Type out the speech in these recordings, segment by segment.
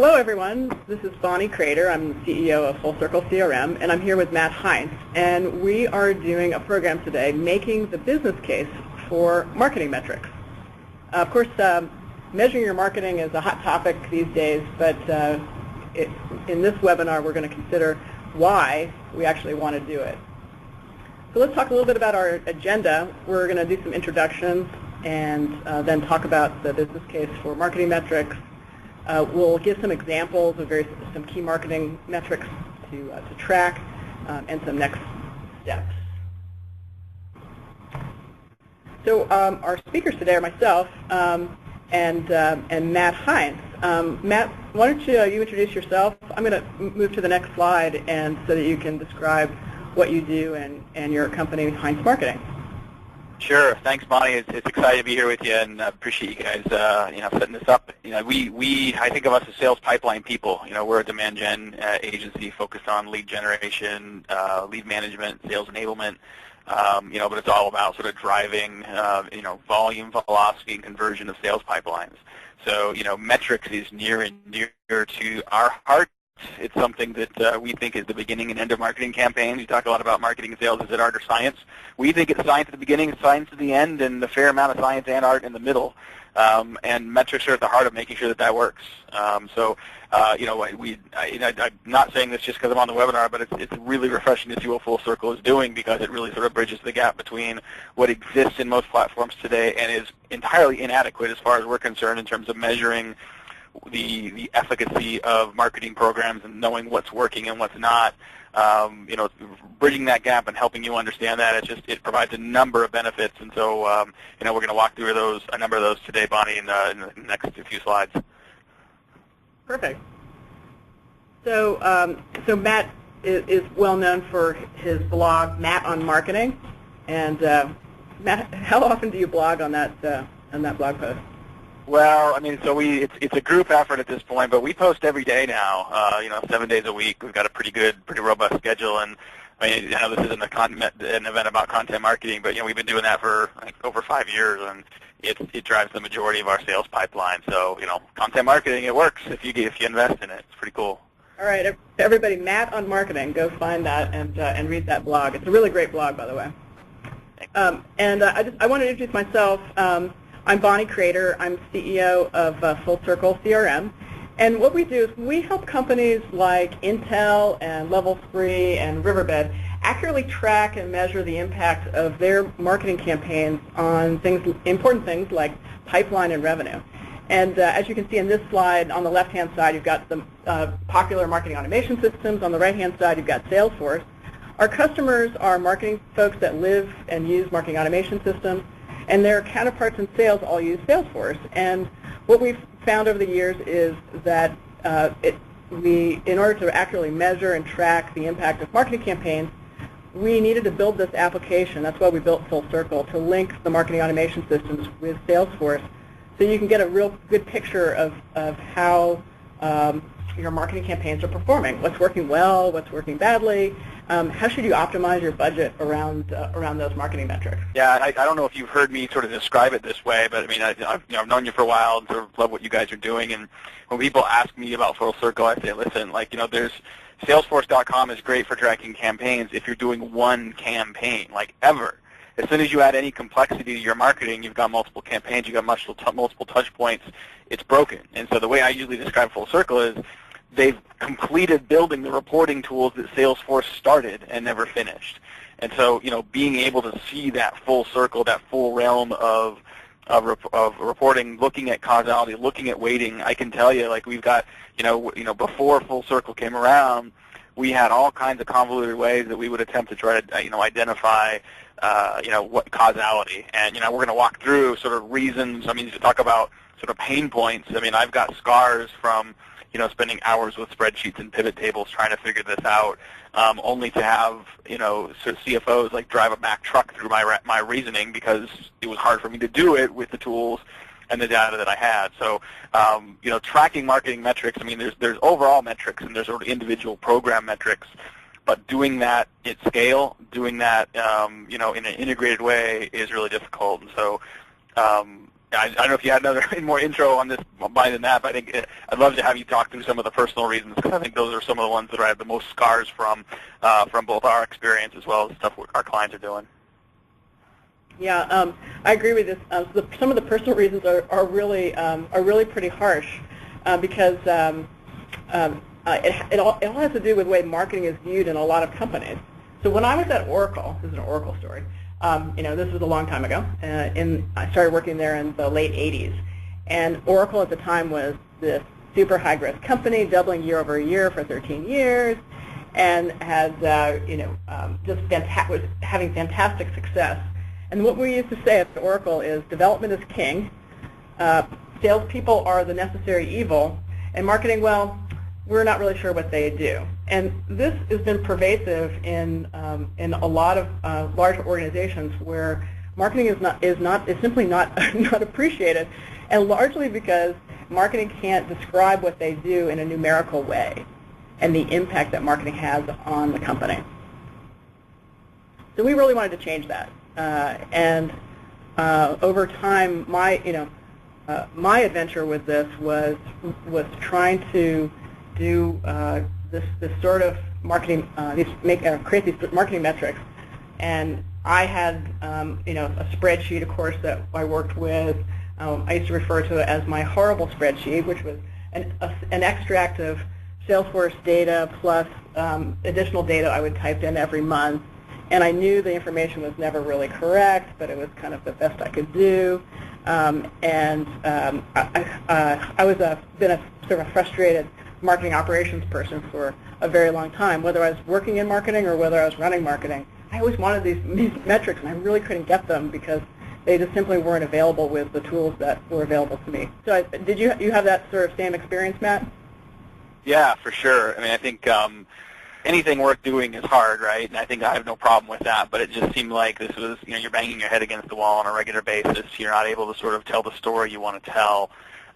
Hello, everyone. This is Bonnie Crater. I'm the CEO of Full Circle CRM, and I'm here with Matt Heinz. And we are doing a program today, making the business case for marketing metrics. Of course, measuring your marketing is a hot topic these days, but in this webinar, we're going to consider why we actually want to do it. So let's talk a little bit about our agenda. We're going to do some introductions and then talk about the business case for marketing metrics. We'll give some examples of some key marketing metrics to track and some next steps. So our speakers today are myself and Matt Heinz. Matt, why don't you introduce yourself? I'm going to move to the next slide and so that you can describe what you do and your company, Heinz Marketing. Sure. Thanks, Bonnie. It's exciting to be here with you, and I appreciate you guys, setting this up. I think of us as sales pipeline people. We're a demand gen agency focused on lead generation, lead management, sales enablement. But it's all about sort of driving, volume, velocity, and conversion of sales pipelines. So, metrics is near and dear to our heart. It's something that we think is the beginning and end of marketing campaigns. You talk a lot about marketing and sales. Is it art or science? We think it's science at the beginning, science at the end, and a fair amount of science and art in the middle. And metrics are at the heart of making sure that works. I'm not saying this just because I'm on the webinar, but it's really refreshing to see what Full Circle is doing because it really sort of bridges the gap between what exists in most platforms today and is entirely inadequate as far as we're concerned in terms of measuring the efficacy of marketing programs and knowing what's working and what's not. Bridging that gap and helping you understand that, it provides a number of benefits. And so, we're going to walk through a number of those today, Bonnie, in the next few slides. Perfect. So, Matt is well known for his blog, Matt on Marketing. And Matt, how often do you blog on that blog post? Well, it's a group effort at this point, but we post every day now, 7 days a week. We've got a pretty robust schedule, and I know this isn't an event about content marketing, but we've been doing that for over 5 years, and it drives the majority of our sales pipeline. So, content marketing, it works if you invest in it. It's pretty cool. All right, everybody, Matt on Marketing, go find that and read that blog. It's a really great blog, by the way. I want to introduce myself. I'm Bonnie Crater. I'm CEO of Full Circle CRM. And what we do is we help companies like Intel and Level 3 and Riverbed accurately track and measure the impact of their marketing campaigns on important things like pipeline and revenue. And as you can see in this slide, on the left-hand side, you've got the popular marketing automation systems. On the right-hand side, you've got Salesforce. Our customers are marketing folks that live and use marketing automation systems, and their counterparts in sales all use Salesforce. And what we've found over the years is that in order to accurately measure and track the impact of marketing campaigns, we needed to build this application. That's why we built Full Circle, to link the marketing automation systems with Salesforce so you can get a real good picture of how your marketing campaigns are performing. What's working well, what's working badly. How should you optimize your budget around those marketing metrics? Yeah, I don't know if you've heard me sort of describe it this way, but I've known you for a while and sort of love what you guys are doing. And when people ask me about Full Circle, I say, listen, there's Salesforce.com is great for tracking campaigns if you're doing one campaign, ever. As soon as you add any complexity to your marketing, you've got multiple campaigns, you've got multiple touch points, it's broken. And so the way I usually describe Full Circle is they've completed building the reporting tools that Salesforce started and never finished. And so, being able to see that full circle, that full realm of reporting, looking at causality, looking at weighting, I can tell you, we've got, before Full Circle came around, we had all kinds of convoluted ways that we would attempt to try to, identify, what causality. And, we're going to walk through sort of reasons. To talk about sort of pain points. I've got scars from spending hours with spreadsheets and pivot tables trying to figure this out, only to have, sort of CFOs drive a Mack truck through my reasoning because it was hard for me to do it with the tools and the data that I had. So, tracking marketing metrics, there's overall metrics and there's sort of individual program metrics, but doing that at scale, doing that, in an integrated way is really difficult. And so, Yeah, I don't know if you had another more intro on this by than that, but I think I'd love to have you talk through some of the personal reasons, because I think those are some of the ones that I have the most scars from both our experience as well as stuff our clients are doing. Yeah, I agree with this. Some of the personal reasons are really pretty harsh because it all has to do with the way marketing is viewed in a lot of companies. So when I was at Oracle, this is an Oracle story. This was a long time ago. I started working there in the late 80s, and Oracle at the time was this super high-growth company, doubling year over year for 13 years, and was having fantastic success. And what we used to say at Oracle is development is king, salespeople are the necessary evil, and marketing, well, we're not really sure what they do. And this has been pervasive in a lot of large organizations where marketing is simply not appreciated, and largely because marketing can't describe what they do in a numerical way and the impact that marketing has on the company. So we really wanted to change that. Over time, my adventure with this was trying to do this sort of marketing, create these marketing metrics, and I had a spreadsheet, of course, that I worked with. I used to refer to it as my horrible spreadsheet, which was an extract of Salesforce data plus additional data I would type in every month. And I knew the information was never really correct, but it was kind of the best I could do. I was been a sort of frustrated marketing operations person for a very long time, whether I was working in marketing or whether I was running marketing. I always wanted these metrics, and I really couldn't get them because they just simply weren't available with the tools that were available to me. So did you have that sort of same experience, Matt? Yeah, for sure. I mean, I think anything worth doing is hard, right? And I think I have no problem with that, but it just seemed like this was, you're banging your head against the wall on a regular basis. You're not able to sort of tell the story you want to tell.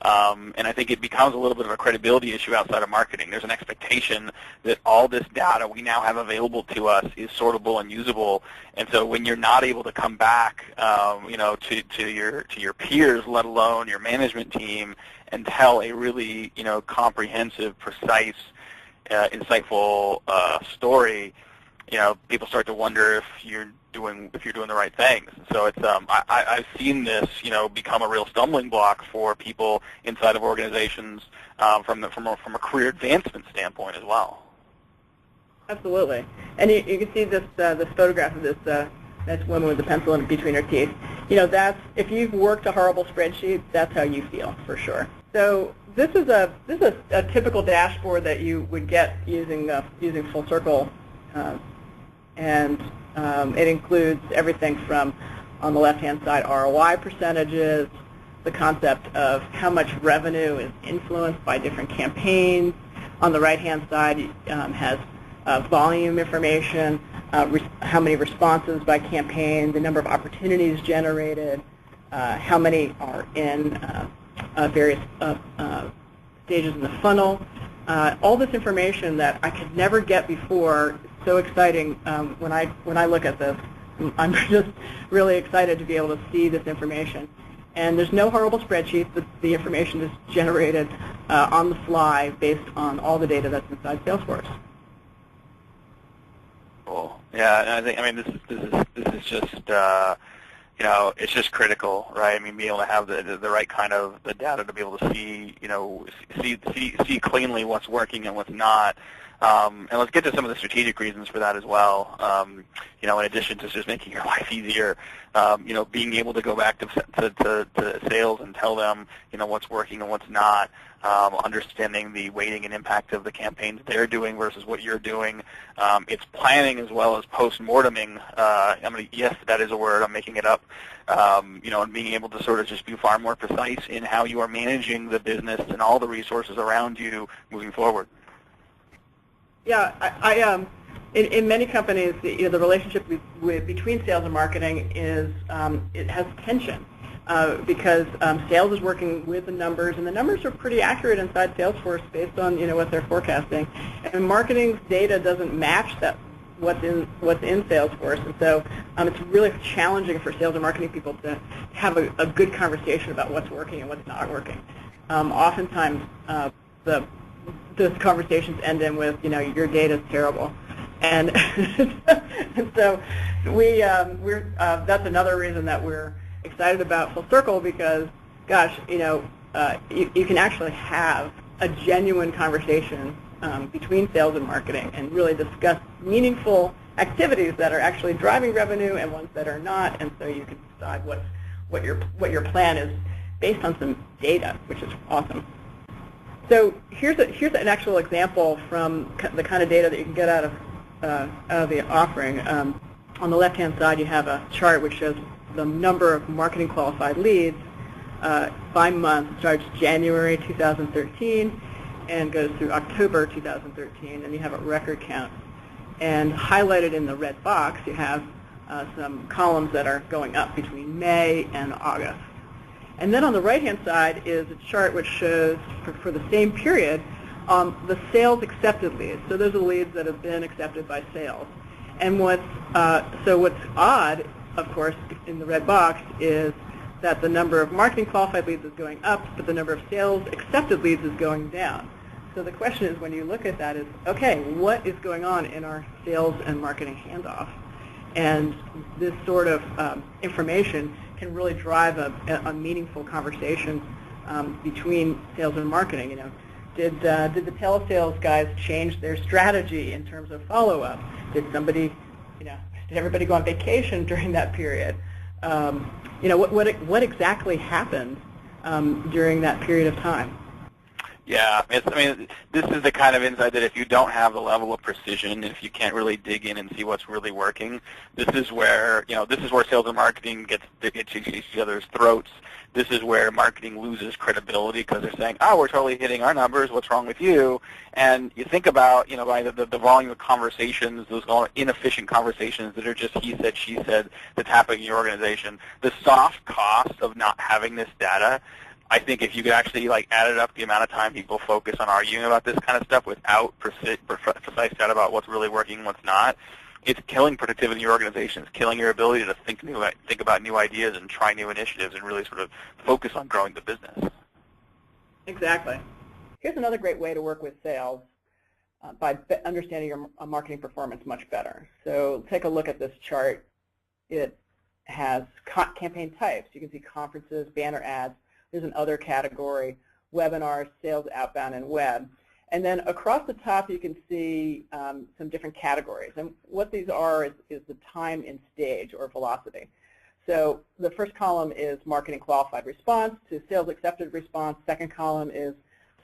And I think it becomes a little bit of a credibility issue outside of marketing. There's an expectation that all this data we now have available to us is sortable and usable. And so when you're not able to come back, to your peers, let alone your management team, and tell a really, comprehensive, precise, insightful story, people start to wonder if you're doing the right things. So it's I've seen this become a real stumbling block for people inside of organizations from a career advancement standpoint as well. Absolutely, and you can see this photograph of this woman with the pencil in between her teeth. That's, if you've worked a horrible spreadsheet, that's how you feel for sure. So this is a typical dashboard that you would get using Full Circle, and it includes everything from, on the left-hand side, ROI percentages, the concept of how much revenue is influenced by different campaigns. On the right-hand side, has volume information, how many responses by campaign, the number of opportunities generated, how many are in various stages in the funnel. All this information that I could never get before. So exciting when I look at this. I'm just really excited to be able to see this information. And there's no horrible spreadsheet. The information is generated on the fly based on all the data that's inside Salesforce. Cool. Yeah, and I think this is just it's just critical, right? I mean, being able to have the right kind of the data to be able to see see cleanly what's working and what's not. And let's get to some of the strategic reasons for that as well. In addition to just making your life easier, being able to go back to sales and tell them, what's working and what's not, understanding the weighting and impact of the campaigns they're doing versus what you're doing. It's planning as well as post-morteming. Yes, that is a word. I'm making it up. And being able to sort of just be far more precise in how you are managing the business and all the resources around you moving forward. Yeah, in many companies, the relationship between sales and marketing is it has tension because sales is working with the numbers, and the numbers are pretty accurate inside Salesforce based on what they're forecasting, and marketing's data doesn't match what's in Salesforce. And so it's really challenging for sales and marketing people to have a good conversation about what's working and what's not working. Oftentimes, those conversations end in with, your data's terrible. And, and so that's another reason that we're excited about Full Circle, because, gosh, you can actually have a genuine conversation between sales and marketing and really discuss meaningful activities that are actually driving revenue and ones that are not, and so you can decide what your plan is based on some data, which is awesome. So here's an actual example from the kind of data that you can get out of the offering. On the left-hand side, you have a chart which shows the number of marketing qualified leads by month. It starts January 2013 and goes through October 2013, and you have a record count. And highlighted in the red box, you have some columns that are going up between May and August. And then on the right-hand side is a chart which shows, for the same period, the sales accepted leads. So those are leads that have been accepted by sales. And what's odd, of course, in the red box is that the number of marketing qualified leads is going up, but the number of sales accepted leads is going down. So the question is, when you look at that, is, okay, what is going on in our sales and marketing handoff? And this sort of information can really drive a meaningful conversation between sales and marketing. Did the telesales guys change their strategy in terms of follow-up? Did everybody go on vacation during that period? What exactly happened during that period of time? Yeah, this is the kind of insight that if you don't have the level of precision, if you can't really dig in and see what's really working, this is where sales and marketing gets each other's throats. This is where marketing loses credibility because they're saying, "Oh, we're totally hitting our numbers. What's wrong with you?" And you think about, by the volume of conversations, those inefficient conversations that are just he said, she said that's happening in your organization. The soft cost of not having this data. I think if you could actually added up the amount of time people focus on arguing about this kind of stuff without precise data about what's really working and what's not, it's killing productivity in your organization. It's killing your ability to think about new ideas and try new initiatives and really sort of focus on growing the business. Exactly. Here's another great way to work with sales by understanding your marketing performance much better. So take a look at this chart. It has campaign types. You can see conferences, banner ads. There's an other category, webinars, sales outbound, and web. And then across the top, you can see some different categories. And what these are is the time in stage or velocity. So the first column is marketing qualified response to sales accepted response. Second column is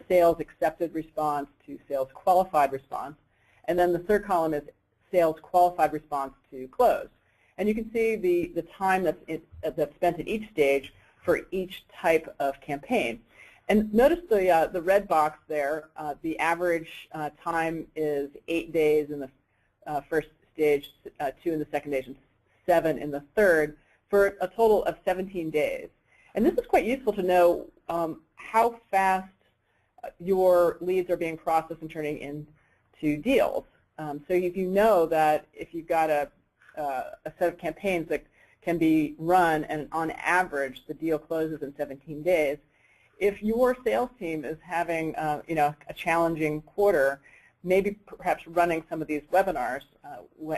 sales accepted response to sales qualified response. And then the third column is sales qualified response to close. And you can see the time that's spent at each stage for each type of campaign. And notice the red box there. The average time is 8 days in the first stage, 2 in the second stage, and 7 in the third, for a total of 17 days. And this is quite useful to know how fast your leads are being processed and turning into deals. So if you know that if you've got a set of campaigns that can be run, and on average the deal closes in 17 days. If your sales team is having a challenging quarter, maybe perhaps running some of these webinars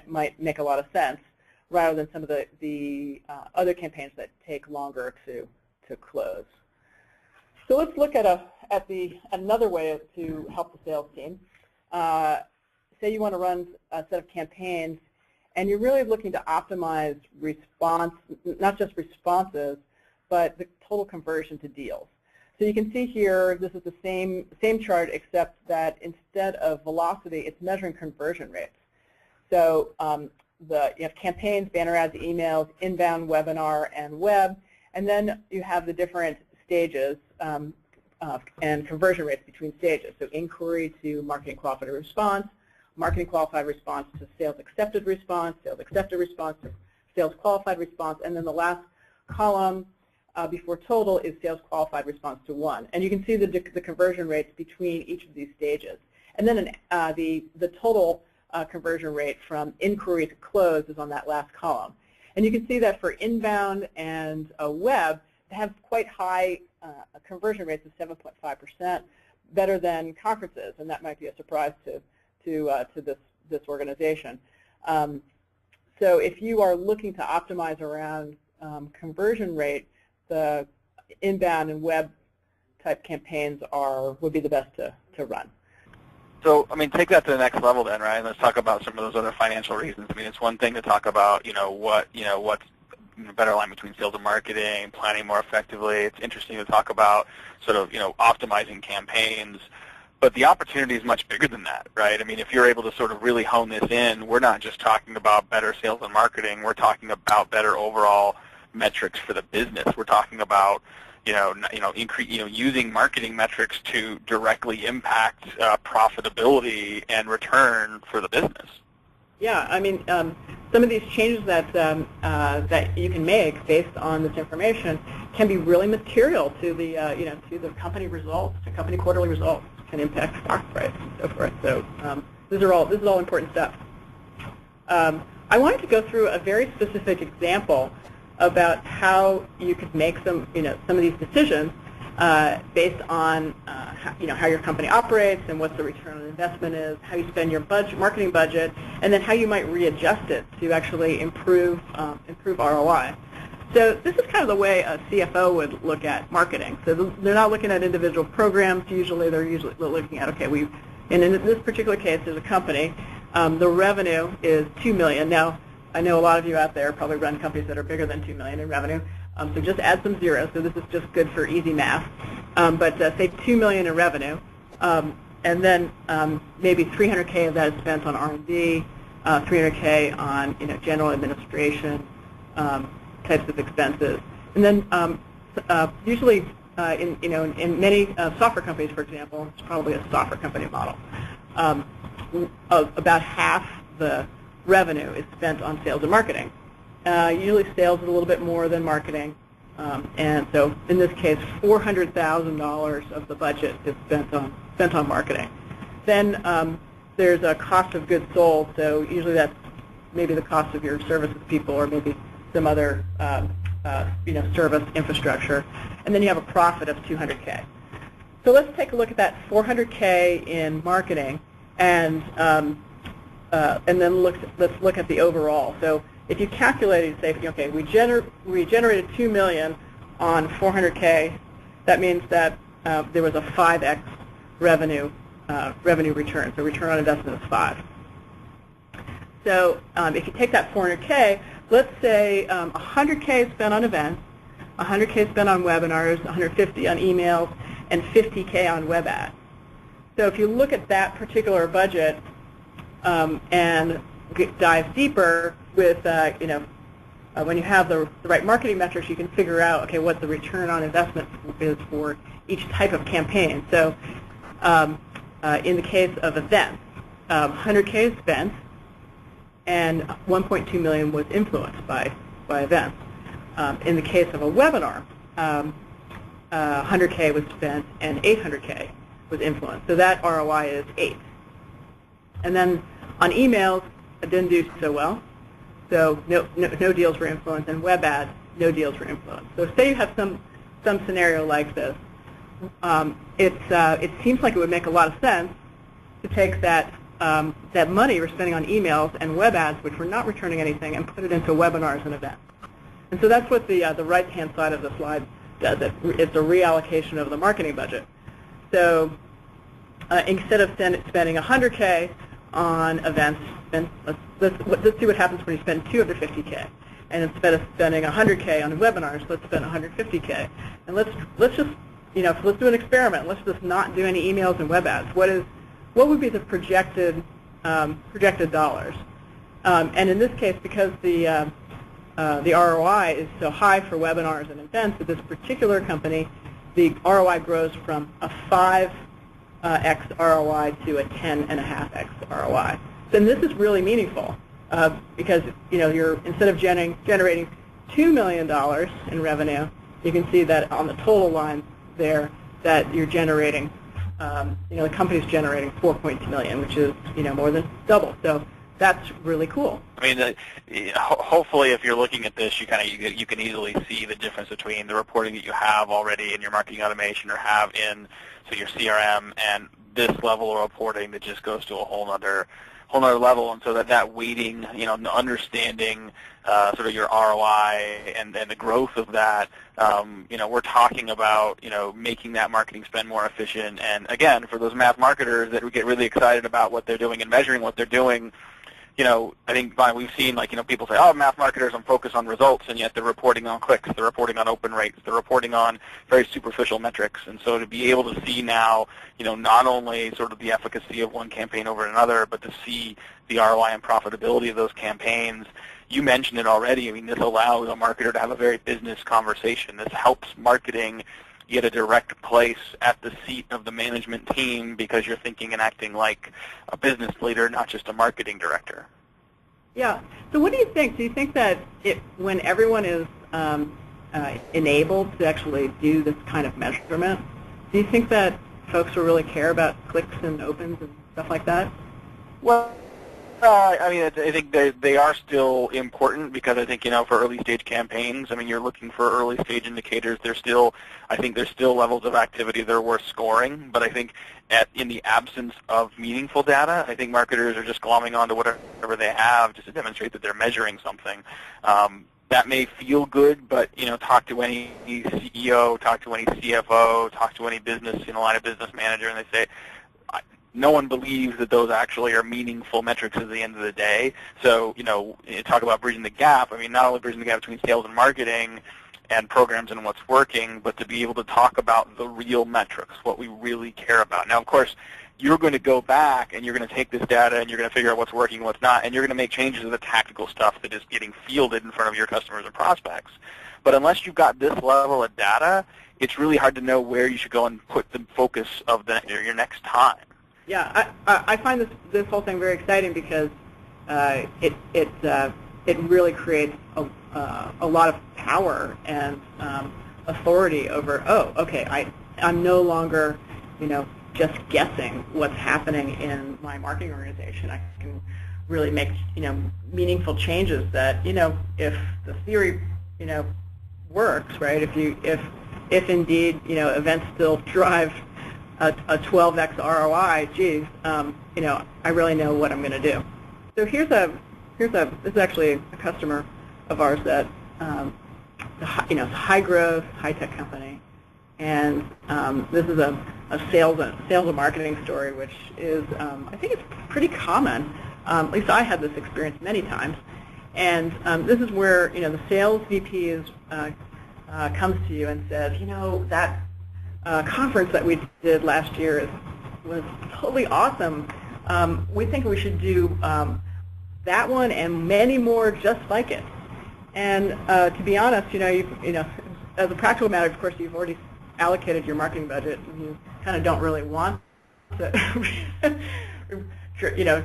might make a lot of sense, rather than some of the other campaigns that take longer to close. So let's look at another way to help the sales team. Say you want to run a set of campaigns, and you're really looking to optimize response, not just responses, but the total conversion to deals. So you can see here, this is the same chart, except that instead of velocity, it's measuring conversion rates. So you have campaigns, banner ads, emails, inbound, webinar, and web, and then you have the different stages and conversion rates between stages. So inquiry to marketing qualified response, marketing qualified response to sales accepted response to sales qualified response, and then the last column before total is sales qualified response to 1. And you can see the conversion rates between each of these stages. And then the total conversion rate from inquiry to close is on that last column. And you can see that for inbound and web, they have quite high conversion rates of 7.5%, better than conferences, and that might be a surprise to this organization. So if you are looking to optimize around conversion rate, the inbound and web type campaigns would be the best to run. So, I mean, take that to the next level then, right? Let's talk about some of those other financial reasons. I mean, it's one thing to talk about, what's better alignment between sales and marketing, planning more effectively. It's interesting to talk about sort of, optimizing campaigns. But the opportunity is much bigger than that, right? I mean, if you're able to sort of really hone this in, we're not just talking about better sales and marketing. We're talking about better overall metrics for the business. We're talking about using marketing metrics to directly impact profitability and return for the business. Yeah, I mean, some of these changes that you can make based on this information can be really material to the to the company results, to company quarterly results, can impact stock price and so forth. So this is all important stuff. I wanted to go through a very specific example about how you could make some of these decisions based on how your company operates and what the return on investment is, how you spend your marketing budget, and then how you might readjust it to actually improve ROI. So this is kind of the way a CFO would look at marketing. So they're not looking at individual programs. Usually they're looking at, okay, and in this particular case, there's a company. The revenue is $2 million. Now, I know a lot of you out there probably run companies that are bigger than $2 million in revenue. So just add some zeros. So this is just good for easy math. But say $2 million in revenue, and then maybe $300K of that is spent on R&D, $300K on general administration types of expenses, and then usually in many software companies, for example, it's probably a software company model. About half the revenue is spent on sales and marketing. Usually sales is a little bit more than marketing, and so in this case, $400,000 of the budget is spent on marketing. Then there's a cost of goods sold, so usually that's maybe the cost of your services people or maybe some other service infrastructure, and then you have a profit of $200K. So let's take a look at that $400K in marketing, and then let's look at the overall. So if you calculate it, say, okay, we generated $2 million on $400K, that means that there was a 5x revenue return. So return on investment is 5. So if you take that $400K, let's say 100K is spent on events, 100K is spent on webinars, 150 on emails, and 50K on web ads. So if you look at that particular budget and dive deeper with, when you have the right marketing metrics, you can figure out, okay, what the return on investment is for each type of campaign. So in the case of events, 100K is spent, and 1.2 million was influenced by events. In the case of a webinar, 100K was spent and 800K was influenced. So that ROI is 8. And then on emails, it didn't do so well. So no deals were influenced, and web ads, no deals were influenced. So say you have some scenario like this. It seems like it would make a lot of sense to take that money we're spending on emails and web ads, which were not returning anything, and put it into webinars and events. And so that's what the right-hand side of the slide does. It's a reallocation of the marketing budget. So instead of spending 100K on events, let's see what happens when you spend 250K. And instead of spending 100K on webinars, let's spend 150K. And let's just let's do an experiment. Let's just not do any emails and web ads. What would be the projected dollars? And in this case, because the ROI is so high for webinars and events at this particular company, the ROI grows from a 5x ROI to a 10.5x ROI. So this is really meaningful because you're instead of generating $2 million in revenue, you can see that on the total line there that you're generating the company's generating $4.2 million, which is more than double. So that's really cool. I mean, hopefully, if you're looking at this, you can easily see the difference between the reporting that you have already in your marketing automation or have in your CRM and this level of reporting that just goes to a whole nother level. And so that weighting, understanding sort of your ROI and the growth of that, we're talking about making that marketing spend more efficient. And again, for those math marketers that get really excited about what they're doing and measuring what they're doing, I think we've seen people say, oh, math marketers, I'm focused on results, and yet they're reporting on clicks, they're reporting on open rates, they're reporting on very superficial metrics. And so to be able to see now, not only sort of the efficacy of one campaign over another, but to see the ROI and profitability of those campaigns. You mentioned it already. I mean, this allows a marketer to have a very business conversation. This helps marketing get a direct place at the seat of the management team because you're thinking and acting like a business leader, not just a marketing director. Yeah. So what do you think? Do you think that when everyone is enabled to actually do this kind of measurement, do you think that folks will really care about clicks and opens and stuff like that? Well, I think they are still important because I think, for early stage campaigns, you're looking for early stage indicators. There's still levels of activity that are worth scoring. But I think in the absence of meaningful data, I think marketers are just glomming onto whatever they have just to demonstrate that they're measuring something. That may feel good, but talk to any CEO, talk to any CFO, talk to any business, line of business manager, and they say, no one believes that those actually are meaningful metrics at the end of the day. So, talk about bridging the gap. Not only bridging the gap between sales and marketing and programs and what's working, but to be able to talk about the real metrics, what we really care about. Now, of course, you're going to go back and you're going to take this data and you're going to figure out what's working and what's not, and you're going to make changes to the tactical stuff that is getting fielded in front of your customers and prospects. But unless you've got this level of data, it's really hard to know where you should go and put the focus of your next time. Yeah, I find this whole thing very exciting because it really creates a lot of power and authority over. Oh, okay, I'm no longer just guessing what's happening in my marketing organization. I can really make meaningful changes that if the theory works, right? If indeed events still drive a 12x ROI, geez, I really know what I'm going to do. So this is actually a customer of ours that, it's a high growth, high tech company, and this is a sales and marketing story, which is, I think it's pretty common. At least I had this experience many times, and this is where the sales VP comes to you and says, that conference that we did last year was totally awesome. We think we should do that one and many more just like it. And to be honest, as a practical matter, of course, you've already allocated your marketing budget, and you kind of don't really want to,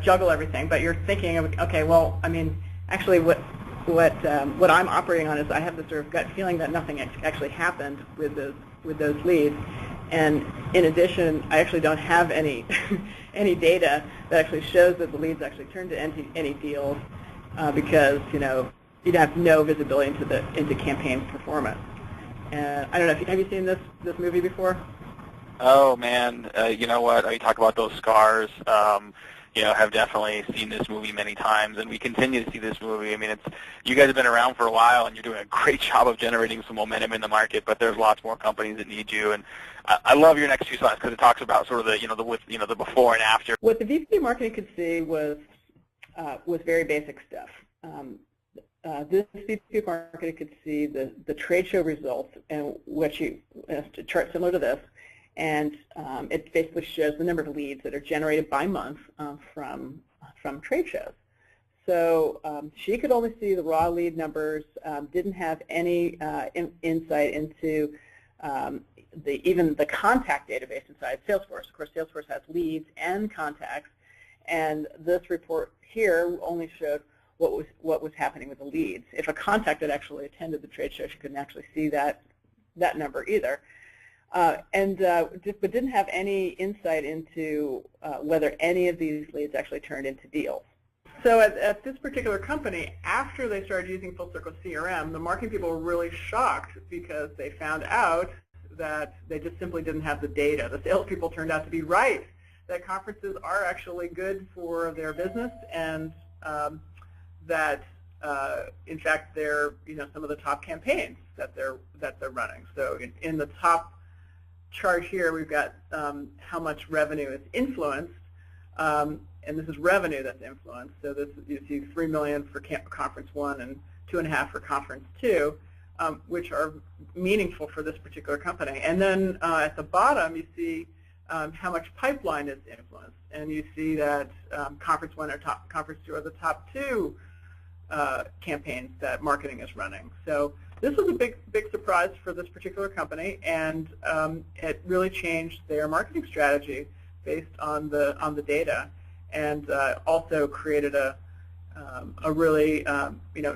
juggle everything. But you're thinking, okay, well, actually, what I'm operating on is I have this sort of gut feeling that nothing actually happened with those leads, and in addition, I actually don't have any any data that actually shows that the leads actually turned to any deals because you'd have no visibility into campaign performance. And I don't know, have you seen this movie before? Oh man, you know what? You talk about those scars. Have definitely seen this movie many times, and we continue to see this movie. You guys have been around for a while, and you're doing a great job of generating some momentum in the market. But there's lots more companies that need you, and I love your next two slides because it talks about sort of the before and after. What the VP of marketing could see was very basic stuff. This VP of marketing could see the trade show results, and a chart similar to this. And it basically shows the number of leads that are generated by month from trade shows. So she could only see the raw lead numbers, didn't have any insight into even the contact database inside Salesforce. Of course, Salesforce has leads and contacts, and this report here only showed what was happening with the leads. If a contact had actually attended the trade show, she couldn't actually see that number either. but didn't have any insight into whether any of these leads actually turned into deals. So at this particular company, after they started using Full Circle CRM, the marketing people were really shocked because they found out that they just simply didn't have the data. The salespeople turned out to be right, that conferences are actually good for their business, and that in fact they're some of the top campaigns that they're running. So in the top chart here, we've got how much revenue is influenced. And this is revenue that's influenced. So this you see $3 million for Conference 1 and $2.5 million for Conference 2, which are meaningful for this particular company. And then at the bottom, you see how much pipeline is influenced. And you see that Conference 1 or Conference 2 are the top 2 campaigns that marketing is running. So this was a big surprise for this particular company, and it really changed their marketing strategy based on the data, and also created a really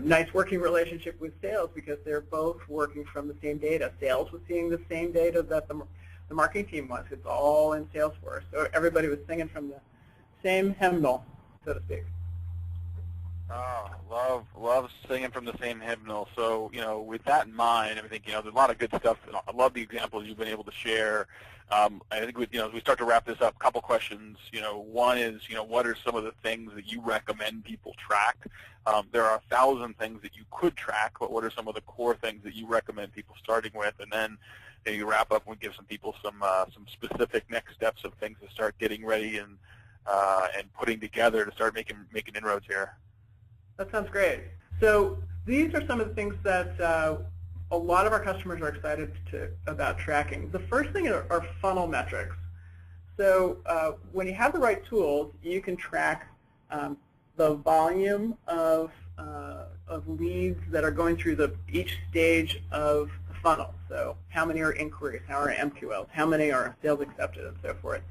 nice working relationship with sales, because they're both working from the same data. Sales was seeing the same data that the marketing team was. It's all in Salesforce, so everybody was singing from the same hymnal, so to speak. Oh, love singing from the same hymnal. So, with that in mind, I think, there's a lot of good stuff. I love the examples you've been able to share. I think, as we start to wrap this up, a couple questions. One is, what are some of the things that you recommend people track? There are 1,000 things that you could track, but what are some of the core things that you recommend people starting with? And then you wrap up and give some people some specific next steps of things to start getting ready and putting together to start making inroads here. That sounds great. So these are some of the things that a lot of our customers are excited about tracking. The first thing are funnel metrics. So when you have the right tools, you can track the volume of leads that are going through each stage of the funnel. So how many are inquiries, how are MQLs, how many are sales accepted, and so forth.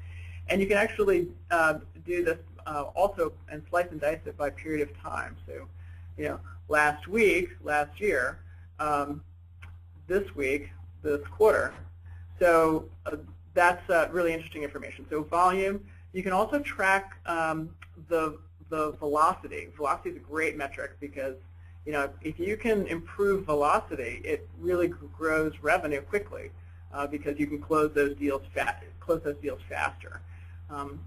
And you can actually do this also and slice and dice it by period of time. So, last week, last year, this week, this quarter. So that's really interesting information. So volume. You can also track the velocity. Velocity is a great metric because if you can improve velocity, it really grows revenue quickly because you can close those deals faster.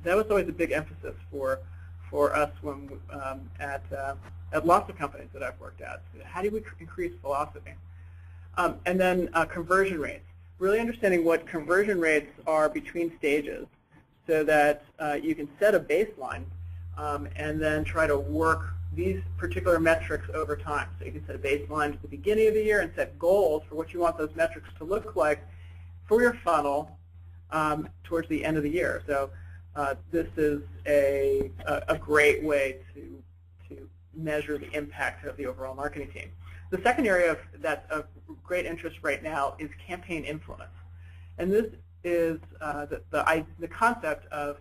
That was always a big emphasis for us when at lots of companies that I've worked at. How do we increase velocity? And then conversion rates. Really understanding what conversion rates are between stages, so that you can set a baseline and then try to work these particular metrics over time. So you can set a baseline at the beginning of the year and set goals for what you want those metrics to look like for your funnel towards the end of the year. So this is a great way to measure the impact of the overall marketing team. The second area that's of great interest right now is campaign influence. And this is the concept of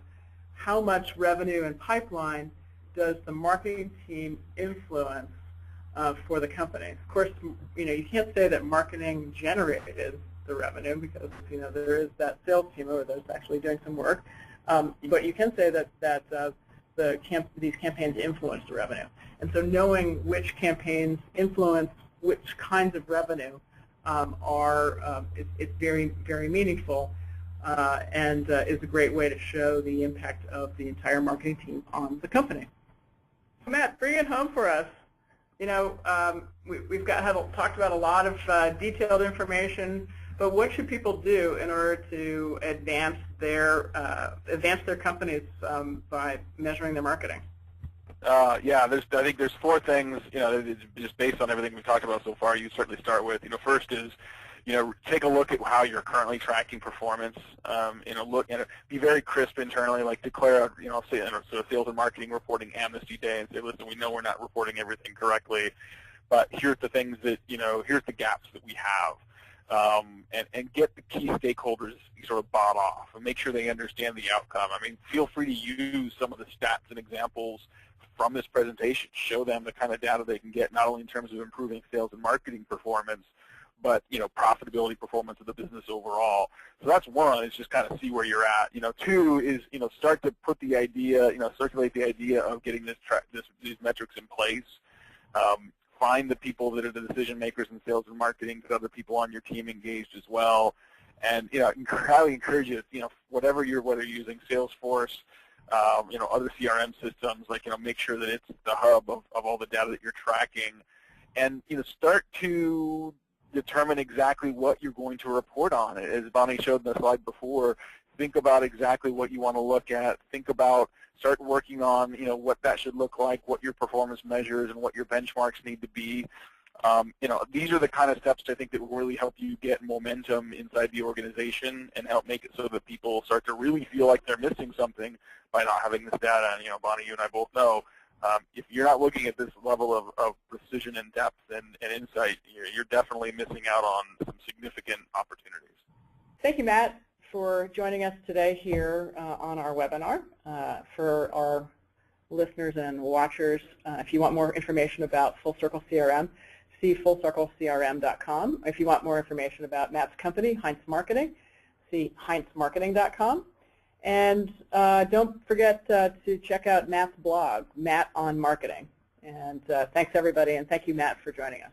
how much revenue and pipeline does the marketing team influence for the company. Of course, you can't say that marketing generated the revenue because there is that sales team over there that's actually doing some work. But you can say that these campaigns influence the revenue. And so knowing which campaigns influence which kinds of revenue it's very, very meaningful and is a great way to show the impact of the entire marketing team on the company. Matt, bring it home for us. We've talked about a lot of detailed information, but what should people do in order to advance their companies by measuring their marketing? Yeah, I think there's 4 things. Just based on everything we've talked about so far, you certainly start with. First is, take a look at how you're currently tracking performance. Be very crisp internally, like declare, say, so sales and marketing reporting amnesty day, and say, listen, we know we're not reporting everything correctly, but here's the things that here's the gaps that we have. And get the key stakeholders sort of bought off and make sure they understand the outcome. I mean, feel free to use some of the stats and examples from this presentation. Show them the kind of data they can get, not only in terms of improving sales and marketing performance, but profitability, performance of the business overall. So that's one, is just kind of see where you're at. Two is start to put the idea, circulate the idea of getting these metrics in place. Find the people that are the decision makers in sales and marketing, get other people on your team engaged as well, and highly encourage you, whether you're using Salesforce, other CRM systems, make sure that it's the hub of all the data that you're tracking, and start to determine exactly what you're going to report on. As Bonnie showed in the slide before, think about exactly what you want to look at. Start working on what that should look like, what your performance measures, and what your benchmarks need to be. These are the kind of steps I think that will really help you get momentum inside the organization and help make it so that people start to really feel like they're missing something by not having this data. And Bonnie, you and I both know, if you're not looking at this level of precision and depth and insight, you're definitely missing out on some significant opportunities. Thank you, Matt, for joining us today here on our webinar. For our listeners and watchers, if you want more information about Full Circle CRM, see fullcirclecrm.com. If you want more information about Matt's company, Heinz Marketing, see heinzmarketing.com. And don't forget to check out Matt's blog, Matt on Marketing. And thanks, everybody, and thank you, Matt, for joining us.